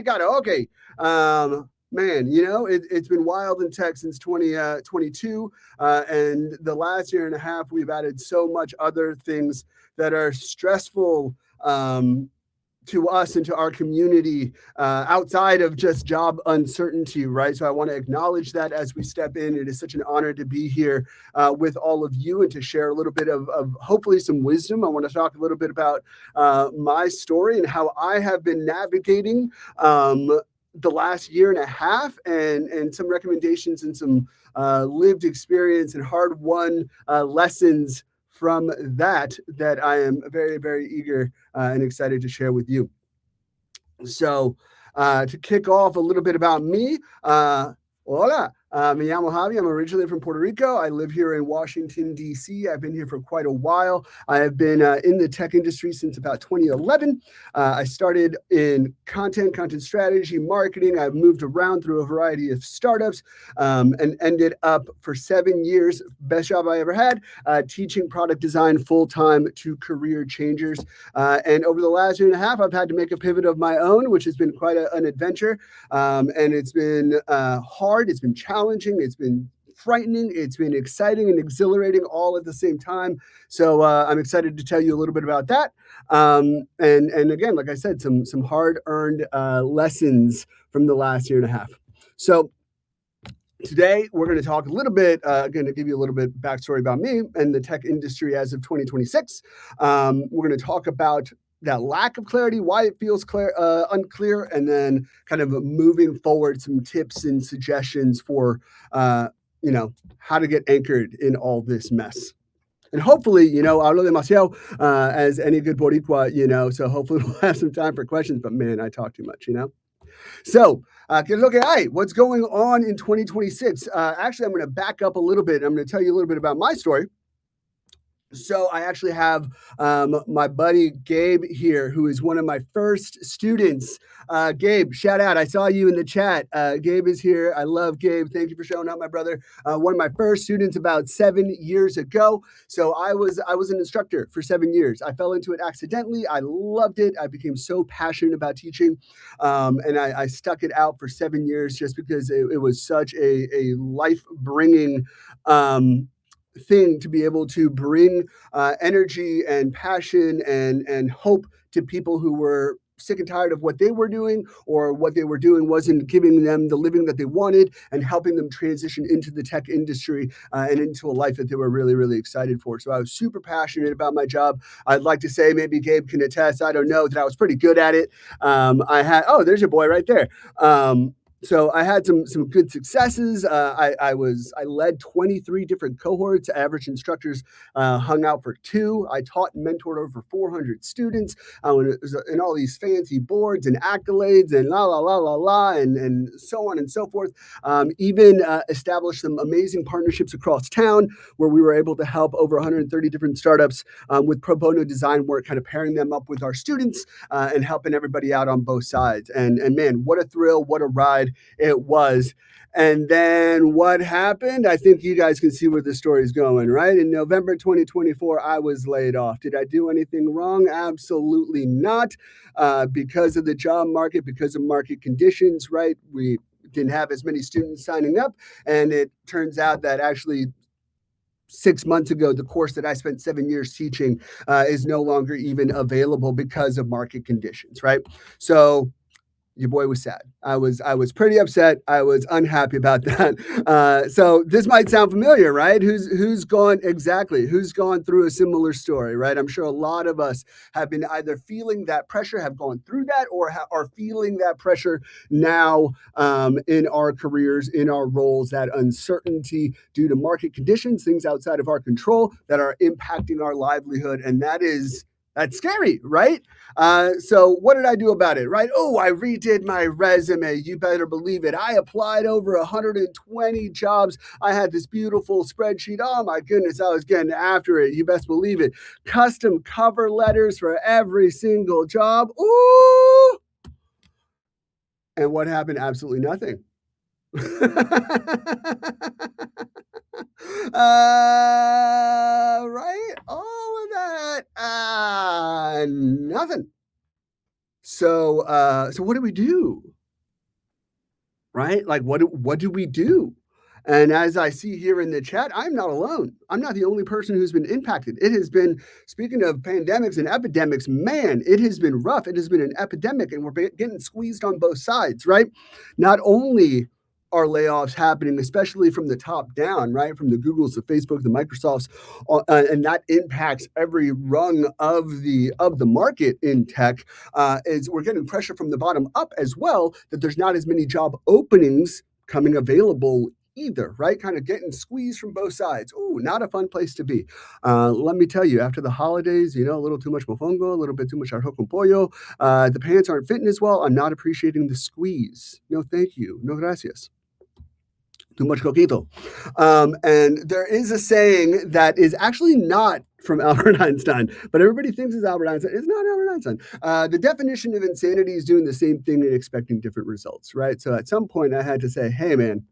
Obrigado. Okay. Man, it's been wild in tech since 2022. And the last year and a half, we've added so much other things that are stressful to us and to our community outside of just job uncertainty, right? So I want to acknowledge that as we step in. It is such an honor to be here with all of you and to share a little bit of hopefully some wisdom. I want to talk a little bit about my story and how I have been navigating the last year and a half, and some recommendations and some lived experience and hard-won lessons from that I am very, very eager and excited to share with you. So to kick off a little bit about me, hola. Me llamo Javi. I'm originally from Puerto Rico. I live here in Washington, D.C. I've been here for quite a while. I have been in the tech industry since about 2011. I started in content strategy, marketing. I've moved around through a variety of startups and ended up for 7 years, best job I ever had, teaching product design full-time to career changers. And over the last year and a half, I've had to make a pivot of my own, which has been quite an adventure. And it's been hard. It's been challenging. It's been frightening. It's been exciting and exhilarating all at the same time. So I'm excited to tell you a little bit about that. And again, like I said, some hard-earned lessons from the last year and a half. So today, we're going to talk a little bit, going to give you a little bit backstory about me and the tech industry as of 2026. We're going to talk about that lack of clarity, why it feels unclear, and then kind of moving forward, some tips and suggestions for, how to get anchored in all this mess. And hopefully, hablo demasiado, as any good Boricua, so hopefully we'll have some time for questions, but man, I talk too much, So, ¿qué es lo que hay? What's going on in 2026? Actually, I'm going to back up a little bit. I'm going to tell you a little bit about my story. So I actually have my buddy Gabe here, who is one of my first students. Gabe, shout out. I saw you in the chat. Gabe is here. I love Gabe. Thank you for showing up, my brother. One of my first students about 7 years ago. So I was an instructor for 7 years. I fell into it accidentally. I loved it. I became so passionate about teaching. And I stuck it out for 7 years just because it was such a life-bringing thing to be able to bring energy and passion and hope to people who were sick and tired of what they were doing, or what they were doing wasn't giving them the living that they wanted, and helping them transition into the tech industry and into a life that they were really, really excited for. So I was super passionate about my job. I'd like to say, maybe Gabe can attest, I don't know, that I was pretty good at it. There's your boy right there. So I had some good successes. I led 23 different cohorts. Average instructors hung out for 2. I taught and mentored over 400 students in all these fancy boards and accolades and and so on and so forth. Even established some amazing partnerships across town where we were able to help over 130 different startups with pro bono design work, kind of pairing them up with our students and helping everybody out on both sides. And man, what a thrill, what a ride it was. And then what happened? I think you guys can see where the story is going, right? In November 2024, I was laid off. Did I do anything wrong? Absolutely not. Because of the job market, because of market conditions, right? We didn't have as many students signing up. And it turns out that actually 6 months ago, the course that I spent 7 years teaching is no longer even available because of market conditions, right? So your boy was sad. I was pretty upset. I was unhappy about that. So this might sound familiar, right? Who's gone through a similar story, right? I'm sure a lot of us have been either feeling that pressure, have gone through that, or are feeling that pressure now in our careers, in our roles, that uncertainty due to market conditions, things outside of our control that are impacting our livelihood. And that's scary, right? So what did I do about it, right? Oh, I redid my resume. You better believe it. I applied over 120 jobs. I had this beautiful spreadsheet. Oh my goodness, I was getting after it. You best believe it. Custom cover letters for every single job. Ooh! And what happened? Absolutely nothing. Right? All of that. Nothing. So what do we do? right? Like, what do we do? And as I see here in the chat, I'm not alone. I'm not the only person who's been impacted. It has been, speaking of pandemics and epidemics, man, it has been rough. It has been an epidemic, and we're getting squeezed on both sides, right? Not only are layoffs happening, especially from the top down, right? From the Googles, the Facebook, the Microsofts, and that impacts every rung of the market in tech. Is we're getting pressure from the bottom up as well, that there's not as many job openings coming available either, right? Kind of getting squeezed from both sides. Ooh, not a fun place to be. Let me tell you, after the holidays, a little too much mofongo, a little bit too much arroz con pollo. The pants aren't fitting as well. I'm not appreciating the squeeze. No, thank you. No gracias. Too much coquito. And there is a saying that is actually not from Albert Einstein, but everybody thinks it's Albert Einstein. It's not Albert Einstein. The definition of insanity is doing the same thing and expecting different results, right? So at some point I had to say, hey, man,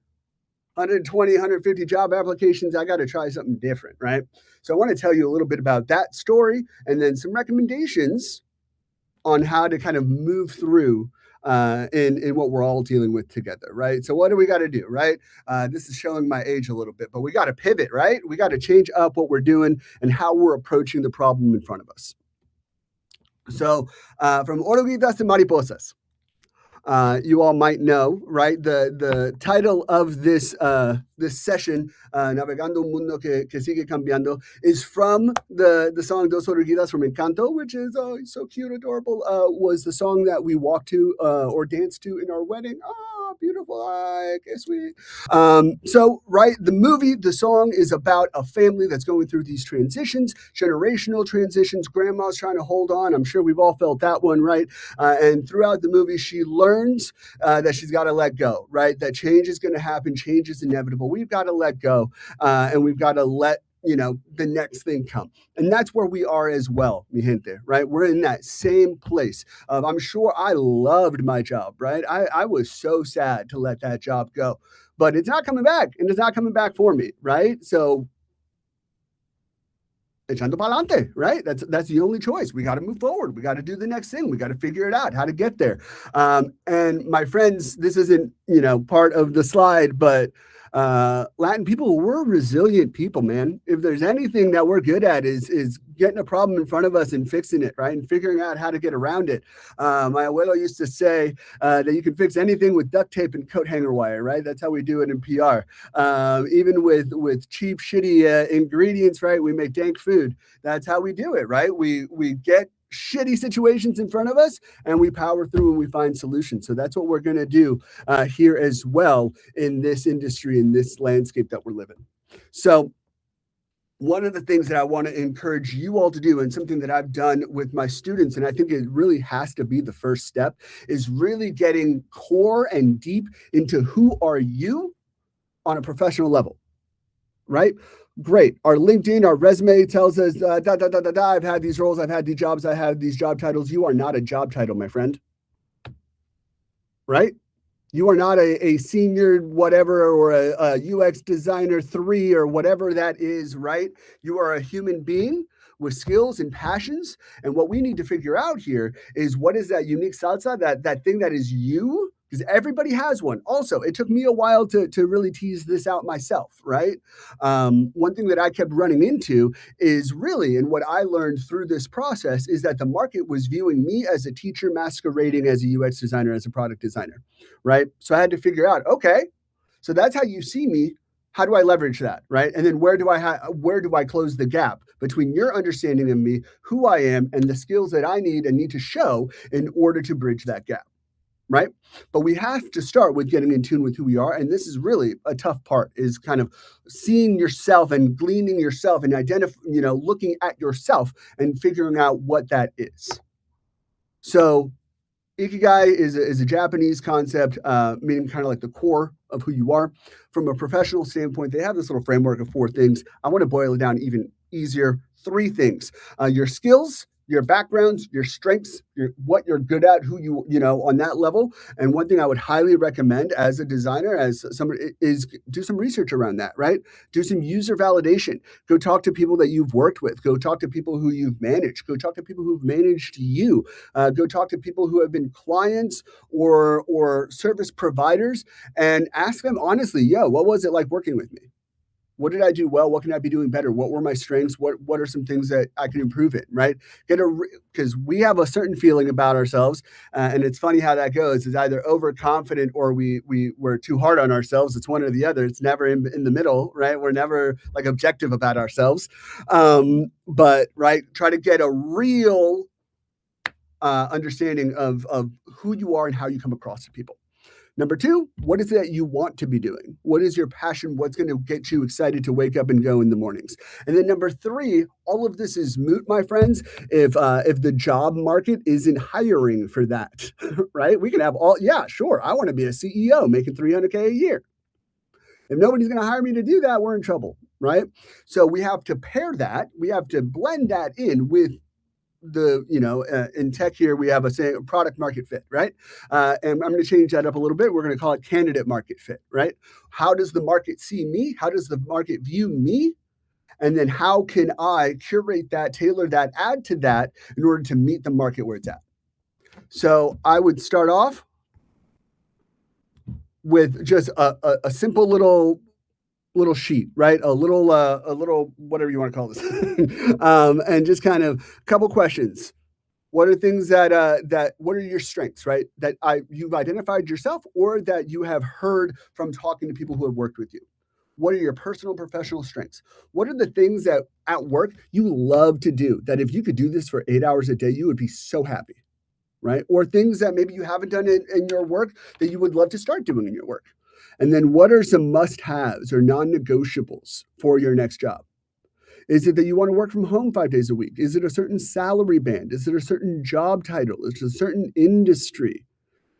120, 150 job applications, I got to try something different, right? So I want to tell you a little bit about that story and then some recommendations on how to kind of move through in what we're all dealing with together, right? So what do we got to do, right? This is showing my age a little bit, but we got to pivot, right? We got to change up what we're doing and how we're approaching the problem in front of us. So from Oruguitas to Mariposas, you all might know, right? The title of this session, Navegando, Mundo, que Sigue, Cambiando, is from the song Dos Oruguitas from Encanto, which is so cute, adorable. Was the song that we walked to or danced to in our wedding. Oh, beautiful, que sweet. So, right, the song is about a family that's going through these transitions, generational transitions. Grandma's trying to hold on. I'm sure we've all felt that one, right? And throughout the movie, she learns that she's got to let go, right? That change is going to happen. Change is inevitable. We've got to let go, and we've got to let the next thing come. And that's where we are as well, mi gente, right? We're in that same place. I'm sure I loved my job, right? I was so sad to let that job go, but it's not coming back, and it's not coming back for me, right? So echando pa'lante, right? That's the only choice. We got to move forward. We got to do the next thing. We got to figure it out, how to get there. And my friends, this isn't, part of the slide, but Latin people, we're resilient people, man. If there's anything that we're good at is getting a problem in front of us and fixing it, right? And figuring out how to get around it. My abuelo used to say that you can fix anything with duct tape and coat hanger wire, right? That's how we do it in PR. Even with cheap, shitty ingredients, right? We make dank food. That's how we do it, right? We get shitty situations in front of us and we power through and we find solutions. So that's what we're going to do here as well in this industry, in this landscape that we're living. So one of the things that I want to encourage you all to do, and something that I've done with my students, and I think it really has to be the first step, is really getting core and deep into who are you on a professional level, right? Great. Our LinkedIn, our resume tells us, I've had these roles, I've had these jobs, I have these job titles. You are not a job title, my friend. Right? You are not a senior whatever or a UX designer 3 or whatever that is, right? You are a human being with skills and passions. And what we need to figure out here is what is that unique salsa, that thing that is you, because everybody has one. Also, it took me a while to really tease this out myself, right? One thing that I kept running into is really, and what I learned through this process is that the market was viewing me as a teacher masquerading as a UX designer, as a product designer, right? So I had to figure out, okay, so that's how you see me. How do I leverage that, right? And then where do I close the gap between your understanding of me, who I am, and the skills that I need and need to show in order to bridge that gap? Right? But we have to start with getting in tune with who we are. And this is really a tough part, is kind of seeing yourself and gleaning yourself and looking at yourself and figuring out what that is. So Ikigai is a Japanese concept, meaning kind of like the core of who you are. From a professional standpoint, they have this little framework of 4 things. I want to boil it down even easier. 3 things: your skills, your backgrounds, your strengths, what you're good at, who on that level. And one thing I would highly recommend as a designer, as somebody, is do some research around that, right? Do some user validation. Go talk to people that you've worked with. Go talk to people who you've managed. Go talk to people who've managed you. Go talk to people who have been clients or service providers, and ask them honestly, yo, what was it like working with me? What did I do well? What can I be doing better? What were my strengths? What are some things that I can improve in, right? Because we have a certain feeling about ourselves, and it's funny how that goes. It's either overconfident or we're too hard on ourselves. It's one or the other. It's never in the middle, right? We're never like objective about ourselves. But right, try to get a real understanding of who you are and how you come across to people. Number two, what is it that you want to be doing? What is your passion? What's going to get you excited to wake up and go in the mornings? And then number three, all of this is moot, my friends, if the job market isn't hiring for that, right? We can have sure, I want to be a CEO making $300K a year. If nobody's going to hire me to do that, we're in trouble, right? So we have to pair that. We have to blend that in with in tech here, we have a saying product market fit, right? And I'm going to change that up a little bit. We're going to call it candidate market fit, right? How does the market see me? How does the market view me? And then how can I curate that, tailor that, add to that in order to meet the market where it's at? So I would start off with just a simple little sheet, right? A little whatever you want to call this, and just kind of a couple questions. What are things that what are your strengths, right? That you've identified yourself, or that you have heard from talking to people who have worked with you. What are your personal, professional strengths? What are the things that at work you love to do? That if you could do this for 8 hours a day, you would be so happy, right? Or things that maybe you haven't done in your work that you would love to start doing in your work. And then what are some must-haves or non-negotiables for your next job? Is it that you want to work from home 5 days a week? Is it a certain salary band? Is it a certain job title? Is it a certain industry,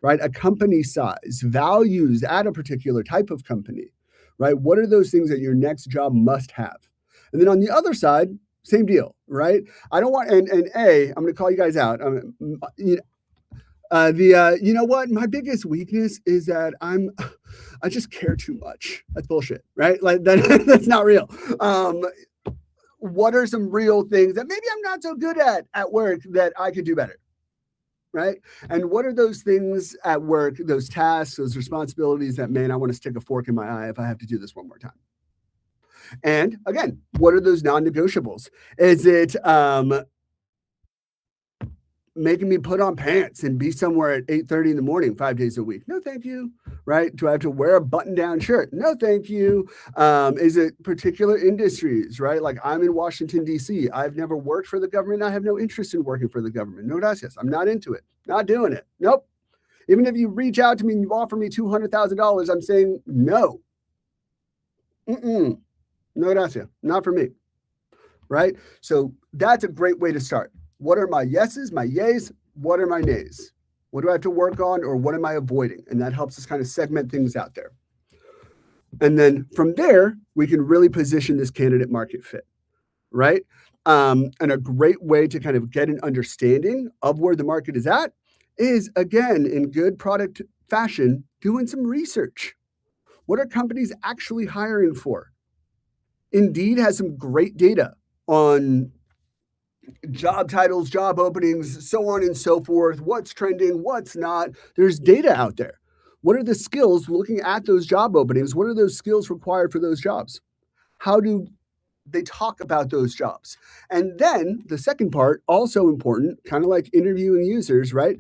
right? A company size, values at a particular type of company, right? What are those things that your next job must have? And then on the other side, same deal, right? I don't want, I'm going to call you guys out. You know what? My biggest weakness is that I just care too much. That's bullshit, right? Like that's not real. What are some real things that maybe I'm not so good at work that I could do better, right? And what are those things at work, those tasks, those responsibilities that, man, I want to stick a fork in my eye if I have to do this one more time? And again, what are those non-negotiables? Is it making me put on pants and be somewhere at 8:30 in the morning 5 days a week? No, thank you. Right? Do I have to wear a button-down shirt? No, thank you. Is it particular industries, right? Like I'm in Washington, D.C. I've never worked for the government. I have no interest in working for the government. No, gracias. I'm not into it. Not doing it. Nope. Even if you reach out to me and you offer me $200,000, I'm saying no. No, gracias. Not for me. Right? So that's a great way to start. What are my yeses, my yays? What are my nays? What do I have to work on, or what am I avoiding? And that helps us kind of segment things out there. And then from there, we can really position this candidate market fit, right? And a great way to kind of get an understanding of where the market is at is, again, in good product fashion, doing some research. What are companies actually hiring for? Indeed has some great data on job titles, job openings, so on and so forth, what's trending, what's not. There's data out there. What are the skills, looking at those job openings, what are those skills required for those jobs? How do they talk about those jobs? And then the second part, also important, kind of like interviewing users, right?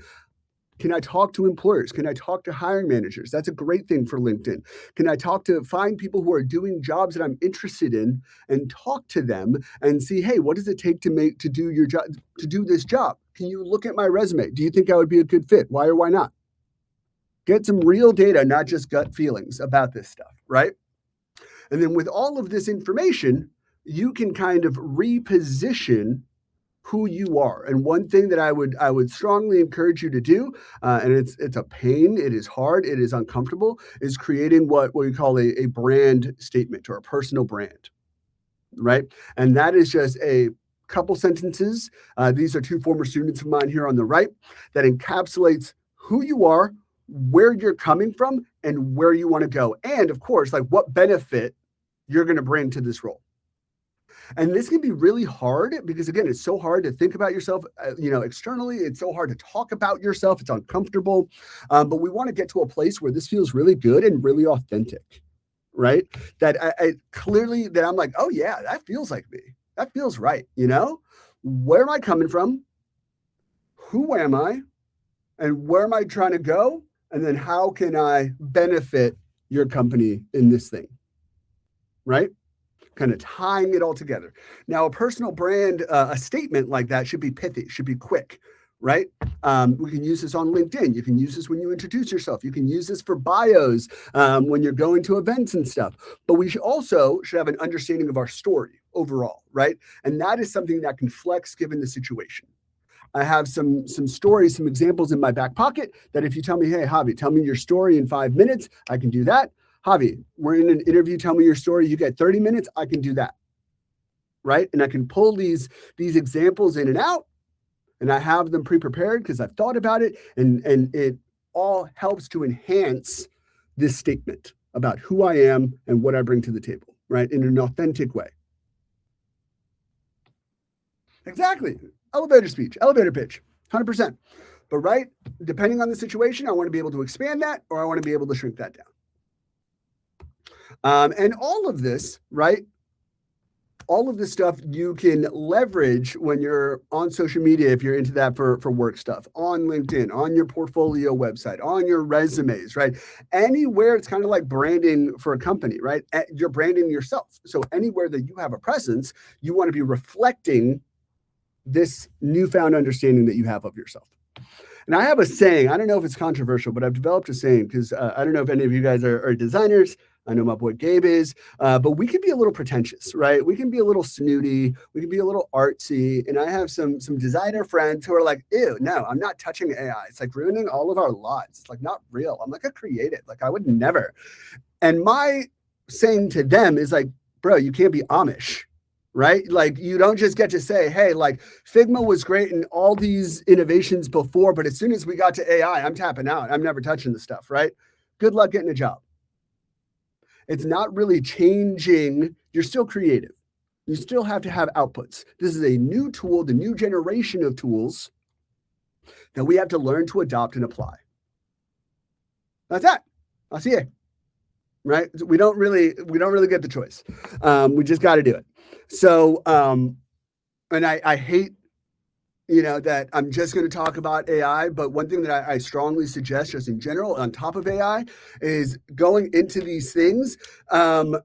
Can I talk to employers? Can I talk to hiring managers? That's a great thing for LinkedIn. Can I find people who are doing jobs that I'm interested in and talk to them and see, hey, what does it take to do your job, to do this job? Can you look at my resume? Do you think I would be a good fit? Why or why not? Get some real data, not just gut feelings about this stuff, right? And then with all of this information, you can kind of reposition who you are. And one thing that I would strongly encourage you to do, and it's a pain, it is hard, it is uncomfortable, is creating what we call a brand statement or a personal brand, right? And that is just a couple sentences. These are two former students of mine here on the right that encapsulates who you are, where you're coming from, and where you want to go. And of course, like what benefit you're going to bring to this role. And this can be really hard because, again, it's so hard to think about yourself, externally. It's so hard to talk about yourself. It's uncomfortable. But we want to get to a place where this feels really good and really authentic, right? That I clearly that I'm like, oh, yeah, that feels like me. That feels right. Where am I coming from? Who am I? And where am I trying to go? And then how can I benefit your company in this thing, right? Kind of tying it all together. Now, a personal brand, a statement like that should be pithy, should be quick, right? We can use this on LinkedIn. You can use this when you introduce yourself. You can use this for bios when you're going to events and stuff. But we should have an understanding of our story overall, right? And that is something that can flex given the situation. I have some stories, some examples in my back pocket that if you tell me, hey, Javi, tell me your story in 5 minutes, I can do that. Javi, we're in an interview, tell me your story, you get 30 minutes, I can do that, right? And I can pull these examples in and out, and I have them pre-prepared because I've thought about it, and it all helps to enhance this statement about who I am and what I bring to the table, right? In an authentic way. Exactly. Elevator speech, elevator pitch, 100%. But right, depending on the situation, I want to be able to expand that or I want to be able to shrink that down. And all of this, right? All of this stuff you can leverage when you're on social media, if you're into that for work stuff, on LinkedIn, on your portfolio website, on your resumes, right? Anywhere it's kind of like branding for a company, right? You're branding yourself. So anywhere that you have a presence, you want to be reflecting this newfound understanding that you have of yourself. And I have a saying, I don't know if it's controversial, but I've developed a saying because I don't know if any of you guys are designers. I know my boy Gabe is, but we can be a little pretentious, right? We can be a little snooty. We can be a little artsy. And I have some designer friends who are like, ew, no, I'm not touching AI. It's like ruining all of our lives. It's like not real. I'm like a creative. Like I would never. And my saying to them is like, bro, you can't be Amish. Right? Like you don't just get to say, hey, like Figma was great in all these innovations before, but as soon as we got to AI, I'm tapping out. I'm never touching the stuff, right? Good luck getting a job. It's not really changing. You're still creative. You still have to have outputs. This is a new tool, the new generation of tools that we have to learn to adopt and apply. That's it. I'll see you. Right? We don't really get the choice. We just got to do it. So, and I hate, that I'm just going to talk about AI, but one thing that I strongly suggest just in general on top of AI is going into these things, and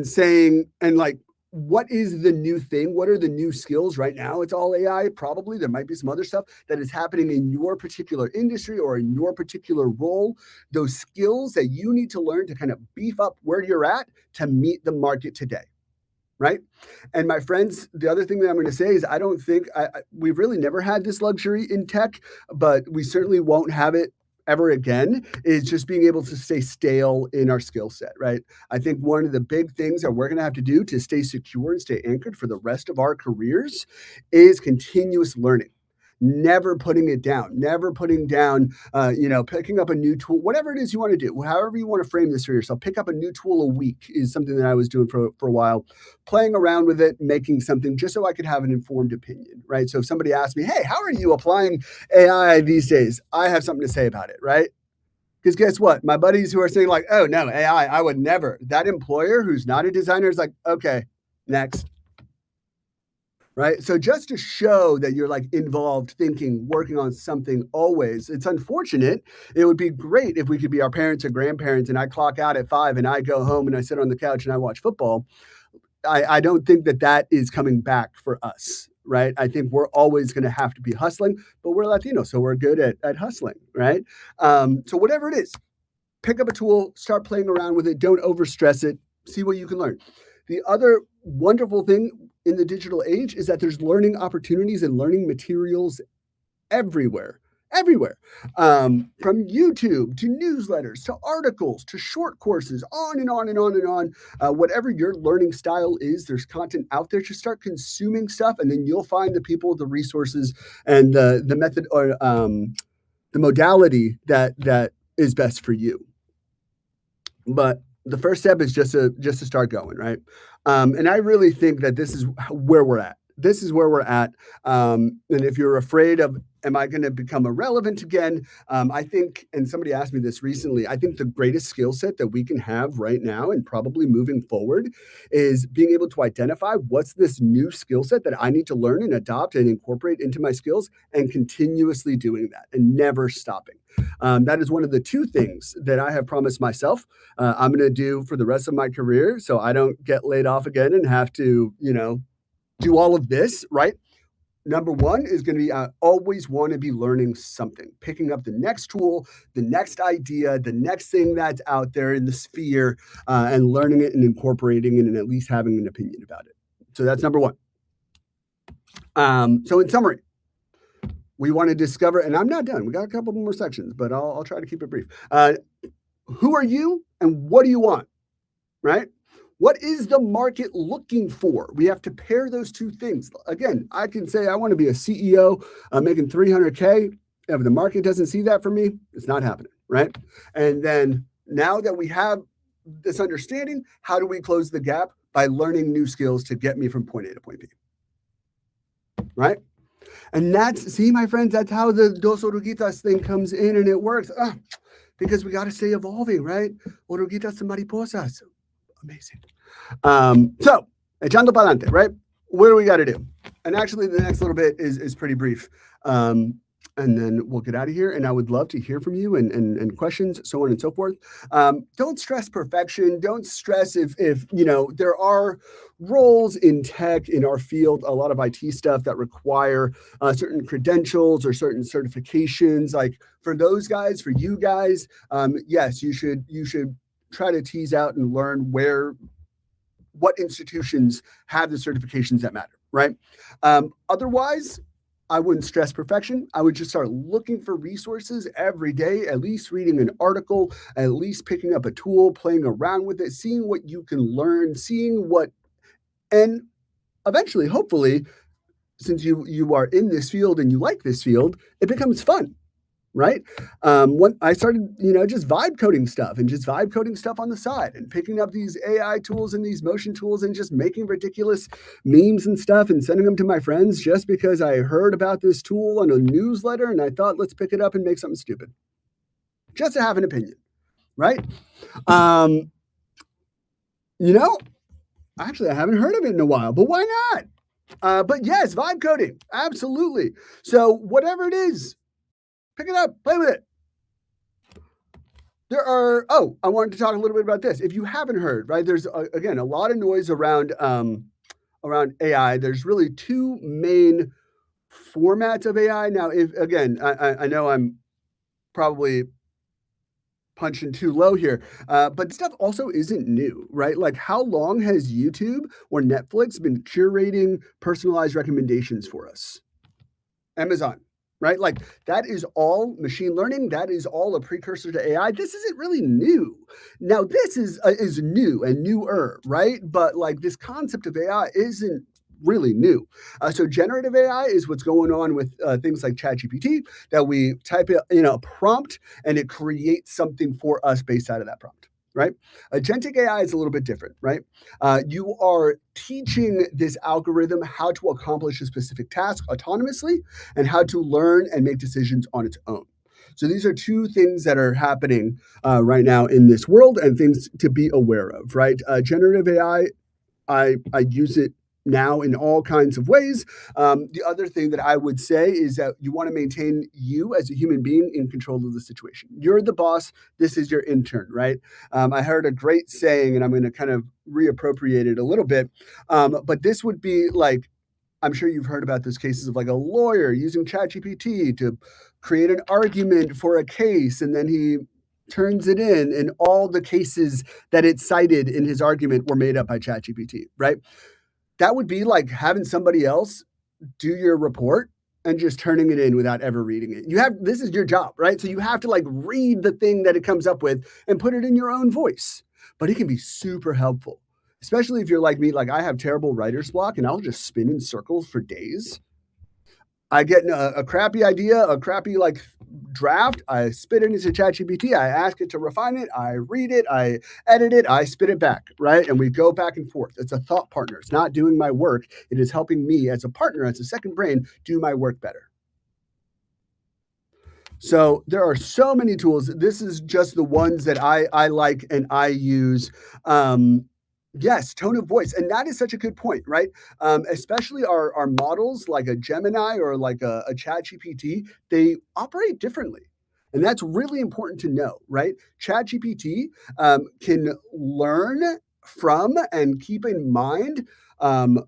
saying, and like, what is the new thing? What are the new skills right now? It's all AI. Probably there might be some other stuff that is happening in your particular industry or in your particular role. Those skills that you need to learn to kind of beef up where you're at to meet the market today. Right. And my friends, the other thing that I'm going to say is I don't think we've really never had this luxury in tech, but we certainly won't have it ever again, is just being able to stay stale in our skill set, right? I think one of the big things that we're going to have to do to stay secure and stay anchored for the rest of our careers is continuous learning. Never putting it down, never putting down, picking up a new tool, whatever it is you want to do, however you want to frame this for yourself, pick up a new tool a week is something that I was doing for a while, playing around with it, making something just so I could have an informed opinion, right? So if somebody asks me, hey, how are you applying AI these days? I have something to say about it, right? Because guess what? My buddies who are saying like, oh no, AI, I would never. That employer who's not a designer is like, okay, next. Right. So just to show that you're like involved, thinking, working on something always. It's unfortunate. It would be great if we could be our parents or grandparents and I clock out at 5 and I go home and I sit on the couch and I watch football. I don't think that is coming back for us. Right. I think we're always going to have to be hustling, but we're Latino, so we're good at hustling. Right. So whatever it is, pick up a tool, start playing around with it. Don't overstress it. See what you can learn. The other wonderful thing in the digital age is that there's learning opportunities and learning materials everywhere. everywhere, from YouTube to newsletters to articles to short courses, on and on and on and on. Whatever your learning style is, there's content out there. Just start consuming stuff, and then you'll find the people, the resources, and the method or the modality that is best for you. But the first step is just to start going, right? And I really think that this is where we're at. This is where we're at. And if you're afraid of, am I going to become irrelevant again? I think, and somebody asked me this recently, I think the greatest skill set that we can have right now and probably moving forward is being able to identify what's this new skill set that I need to learn and adopt and incorporate into my skills, and continuously doing that and never stopping. That is one of the two things that I have promised myself I'm going to do for the rest of my career, so I don't get laid off again and have to, do all of this, right? Number one is going to be, I always want to be learning something, picking up the next tool, the next idea, the next thing that's out there in the sphere, and learning it and incorporating it and at least having an opinion about it. So that's number one. So in summary, we want to discover, and I'm not done. We got a couple more sections, but I'll try to keep it brief. Who are you and what do you want, right? What is the market looking for? We have to pair those two things. Again, I can say I want to be a CEO making $300K. If the market doesn't see that for me, it's not happening, right? And then now that we have this understanding, how do we close the gap? By learning new skills to get me from point A to point B, right? And that's, see, my friends, that's how the Dos Oruguitas thing comes in and it works. Because we got to stay evolving, right? Oruguitas and mariposas. Amazing. So, echando pa'lante, right? What do we got to do? And actually, the next little bit is pretty brief. And then we'll get out of here. And I would love to hear from you and questions, so on and so forth. Don't stress perfection. Don't stress if there are roles in tech in our field, a lot of IT stuff that require certain credentials or certain certifications. Like for those guys, for you guys, yes, you should try to tease out and learn what institutions have the certifications that matter, right? Otherwise, I wouldn't stress perfection. I would just start looking for resources every day, at least reading an article, at least picking up a tool, playing around with it, seeing what you can learn, and eventually, hopefully, since you are in this field and you like this field, it becomes fun. Right? When I started, just vibe coding stuff on the side and picking up these AI tools and these motion tools and just making ridiculous memes and stuff and sending them to my friends just because I heard about this tool on a newsletter and I thought, let's pick it up and make something stupid. Just to have an opinion, right? Actually, I haven't heard of it in a while, but why not? But yes, vibe coding, absolutely. So whatever it is, pick it up, play with it. I wanted to talk a little bit about this. If you haven't heard, right, there's, again, a lot of noise around AI. There's really two main formats of AI. Now, I know I'm probably punching too low here, but stuff also isn't new, right? Like how long has YouTube or Netflix been curating personalized recommendations for us? Amazon. Right? Like that is all machine learning. That is all a precursor to AI. This isn't really new. Now, this is new and newer, right? But like this concept of AI isn't really new. So generative AI is what's going on with things like ChatGPT, that we type in a prompt and it creates something for us based out of that prompt. Right? Agentic AI is a little bit different, right? You are teaching this algorithm how to accomplish a specific task autonomously and how to learn and make decisions on its own. So these are two things that are happening right now in this world and things to be aware of, right? Generative AI, I use it now in all kinds of ways. The other thing that I would say is that you want to maintain you as a human being in control of the situation. You're the boss. This is your intern, right? I heard a great saying, and I'm going to kind of reappropriate it a little bit. But this would be like, I'm sure you've heard about those cases of like a lawyer using ChatGPT to create an argument for a case, and then he turns it in, and all the cases that it cited in his argument were made up by ChatGPT, right? That would be like having somebody else do your report and just turning it in without ever reading it. This is your job, right? So you have to like read the thing that it comes up with and put it in your own voice. But it can be super helpful, especially if you're like me. Like I have terrible writer's block and I'll just spin in circles for days. I get a crappy idea, a crappy like draft. I spit it into ChatGPT. I ask it to refine it. I read it. I edit it. I spit it back, right? And we go back and forth. It's a thought partner. It's not doing my work. It is helping me as a partner, as a second brain, do my work better. So there are so many tools. This is just the ones that I like and I use. Yes, tone of voice. And that is such a good point, right? Especially our models like a Gemini or like a ChatGPT, they operate differently. And that's really important to know, right? ChatGPT can learn from and keep in mind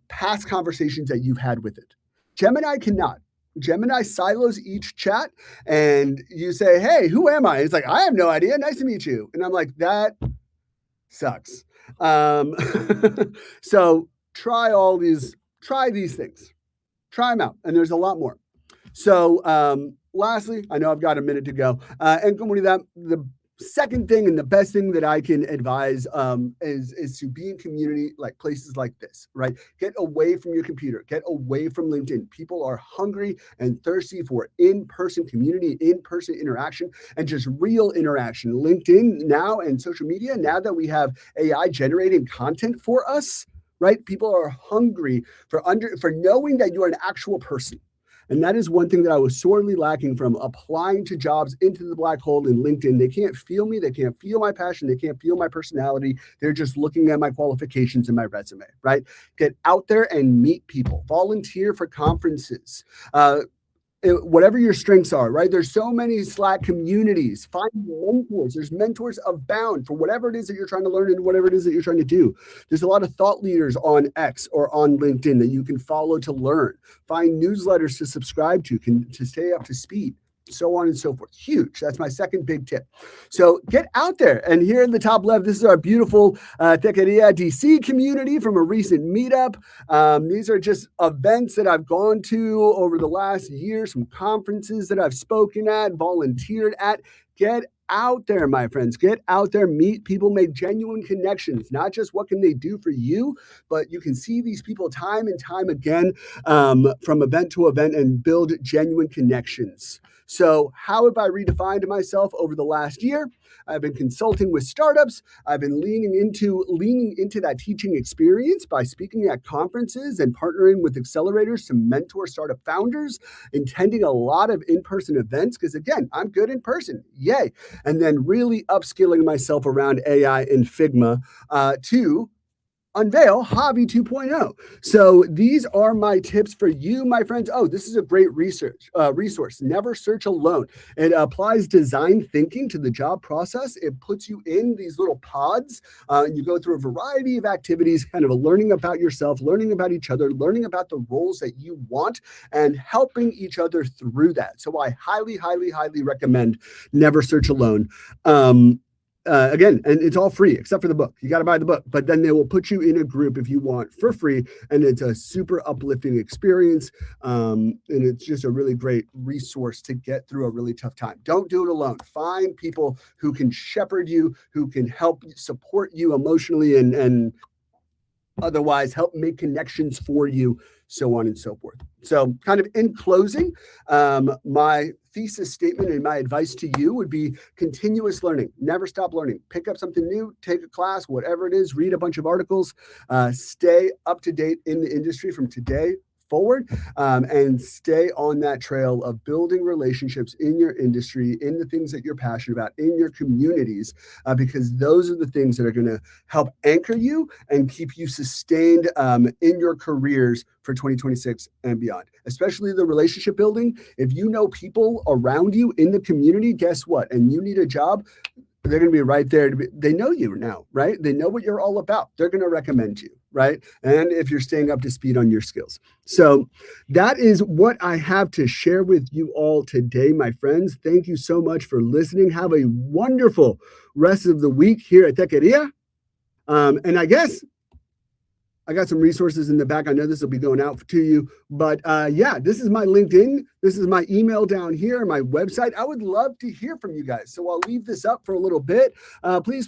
past conversations that you've had with it. Gemini cannot. Gemini silos each chat and you say, hey, who am I? It's like, I have no idea. Nice to meet you. And I'm like, that sucks. So try these things, try them out. And there's a lot more. So lastly, I know I've got a minute to go. And the second thing and the best thing that I can advise is to be in community like places like this, right? Get away from your computer, get away from LinkedIn. People are hungry and thirsty for in-person community, in-person interaction, and just real interaction. LinkedIn now and social media, now that we have AI generating content for us, right? People are hungry for knowing that you're an actual person. And that is one thing that I was sorely lacking from applying to jobs into the black hole in LinkedIn. They can't feel me. They can't feel my passion. They can't feel my personality. They're just looking at my qualifications and my resume, right? Get out there and meet people. Volunteer for conferences. Whatever your strengths are, right? There's so many Slack communities. Find mentors. There's mentors abound for whatever it is that you're trying to learn and whatever it is that you're trying to do. There's a lot of thought leaders on X or on LinkedIn that you can follow to learn. Find newsletters to subscribe to stay up to speed. So on and so forth. Huge. That's my second big tip. So get out there. And here in the top left, this is our beautiful Tequeria DC community from a recent meetup. These are just events that I've gone to over the last year, some conferences that I've spoken at, volunteered at. Get out there, my friends. Get out there, meet people, make genuine connections. Not just what can they do for you, but you can see these people time and time again from event to event and build genuine connections. So how have I redefined myself over the last year? I've been consulting with startups. I've been leaning into that teaching experience by speaking at conferences and partnering with accelerators to mentor startup founders, attending a lot of in-person events because, again, I'm good in person. Yay. And then really upskilling myself around AI and Figma to unveil Javi 2.0. So these are my tips for you, my friends. Oh, this is a great resource. Never search alone. It applies design thinking to the job process. It puts you in these little pods. You go through a variety of activities, kind of learning about yourself, learning about each other, learning about the roles that you want, and helping each other through that. So I highly, highly, highly recommend Never Search Alone. Again, and it's all free except for the book. You got to buy the book, but then they will put you in a group if you want for free. And it's a super uplifting experience. And it's just a really great resource to get through a really tough time. Don't do it alone. Find people who can shepherd you, who can help support you emotionally and otherwise help make connections for you, so on and so forth. So kind of in closing, my thesis statement and my advice to you would be continuous learning. Never stop learning. Pick up something new, take a class, whatever it is, read a bunch of articles, stay up to date in the industry from today forward, and stay on that trail of building relationships in your industry, in the things that you're passionate about, in your communities, because those are the things that are going to help anchor you and keep you sustained in your careers for 2026 and beyond, especially the relationship building. If you know people around you in the community, guess what? And you need a job, they're going to be right there. They know you now, right? They know what you're all about. They're going to recommend you, right? And if you're staying up to speed on your skills. So that is what I have to share with you all today, my friends. Thank you so much for listening. Have a wonderful rest of the week here at Tequeria. And I guess I got some resources in the back. I know this will be going out to you, but yeah, this is my LinkedIn. This is my email down here, my website. I would love to hear from you guys. So I'll leave this up for a little bit. Please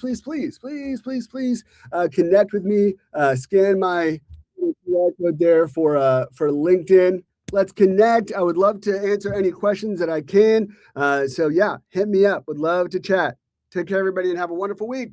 connect with me. Scan my QR code there for LinkedIn. Let's connect. I would love to answer any questions that I can. So yeah, hit me up. Would love to chat. Take care, everybody, and have a wonderful week.